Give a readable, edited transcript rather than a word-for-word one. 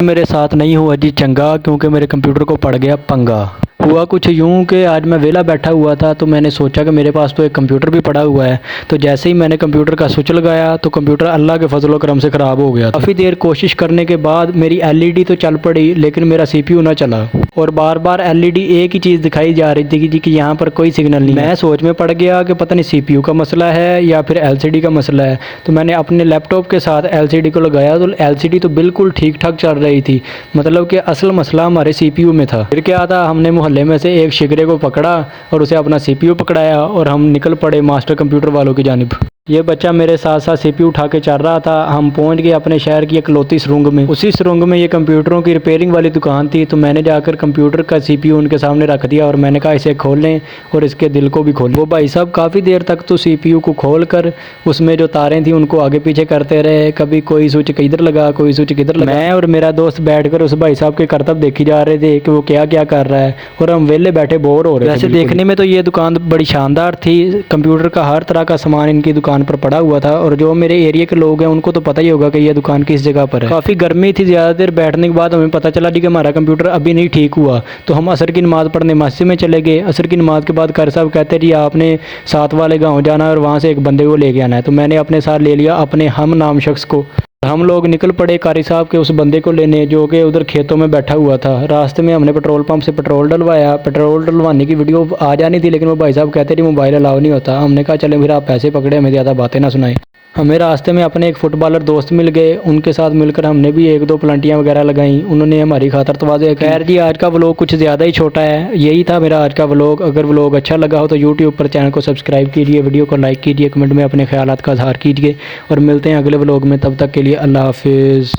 मेरे साथ नहीं हुआ जी चंगा, क्योंकि मेरे कंप्यूटर को पड़ गया पंगा। हुआ कुछ यूँ कि आज मैं वेला बैठा हुआ था तो मैंने सोचा कि मेरे पास तो एक कंप्यूटर भी पड़ा हुआ है। तो जैसे ही मैंने कंप्यूटर का स्विच लगाया तो कंप्यूटर अल्लाह के फजल करम से ख़राब हो गया। काफ़ी देर कोशिश करने के बाद मेरी एलईडी तो चल पड़ी, लेकिन मेरा सीपीयू ना चला और बार बार एलईडी एक ही चीज़ दिखाई जा रही थी कि यहाँ पर कोई सिग्नल नहीं है। मैं सोच में पड़ गया कि पता नहीं सीपीयू का मसला है या फिर एलसीडी का मसला है। तो मैंने अपने लैपटॉप के साथ एलसीडी को लगाया तो एलसीडी तो बिल्कुल ठीक ठाक चल रही थी, मतलब कि असल मसला हमारे सीपीयू में था। फिर क्या था, हमने मोहल्ले में से एक शिगरे को पकड़ा और उसे अपना सीपीयू पकड़ाया और हम निकल पड़े मास्टर कंप्यूटर वालों की जानिब। ये बच्चा मेरे साथ साथ सीपीयू उठा के चल रहा था। हम पहुंच गए अपने शहर की इकलौती सुरंग में। उसी सुरंग में ये कंप्यूटरों की रिपेयरिंग वाली दुकान थी। तो मैंने जाकर कंप्यूटर का सीपीयू उनके सामने रख दिया और मैंने कहा इसे खोल लें और इसके दिल को भी खोल। वो भाई साहब काफ़ी देर तक तो सीपीयू को खोल कर उसमें जो तारें थी उनको आगे पीछे करते रहे। कभी कोई स्विच किधर लगा, कोई स्विच किधर लगा। मैं और मेरा दोस्त बैठकर उस भाई साहब के करतब देखी जा रहे थे कि वो क्या क्या कर रहा है और हम वेले बैठे बोर हो रहे थे। वैसे देखने में तो ये दुकान बड़ी शानदार थी। कंप्यूटर का हर तरह का सामान इनकी दुकान पर पड़ा हुआ था और जो मेरे एरिया के लोग हैं उनको तो पता ही होगा कि ये दुकान किस जगह पर है। काफ़ी गर्मी थी, ज़्यादा देर बैठने के बाद हमें पता चला कि हमारा कंप्यूटर अभी नहीं ठीक हुआ। तो हम असर की नमाज़ पढ़ने मस्जिद में चले गए। असर की नमाज़ के बाद कारी साहब कहते जी आपने साथ वाले गाँव जाना है और वहाँ से एक बंदे को लेके आना है। तो मैंने अपने साथ ले लिया अपने हम नाम शख्स को। हम लोग निकल पड़े कारी साहब के उस बंदे को लेने जो कि उधर खेतों में बैठा हुआ था। रास्ते में हमने पेट्रोल पंप से पेट्रोल डलवाया। पेट्रोल डलवाने की वीडियो आ जानी थी, लेकिन वो भाई साहब कहते थे मोबाइल अलाउ नहीं होता। हमने कहा चले फिर आप पैसे पकड़े, हमें ज़्यादा बातें ना सुनाए। हमें रास्ते में अपने एक फुटबॉलर दोस्त मिल गए, उनके साथ मिलकर हमने भी एक दो प्लांटियाँ वगैरह लगाई। उन्होंने हमारी खातर तवाज़े। खैर जी आज का व्लॉग कुछ ज़्यादा ही छोटा है। यही था मेरा आज का व्लॉग। अगर व्लॉग अच्छा लगा हो तो यूट्यूब पर चैनल को सब्सक्राइब कीजिए, वीडियो को लाइक कीजिए, कमेंट में अपने ख्यालात का इज़हार कीजिए और मिलते हैं अगले व्लॉग में। तब तक के लिए अल्लाह हाफिज़।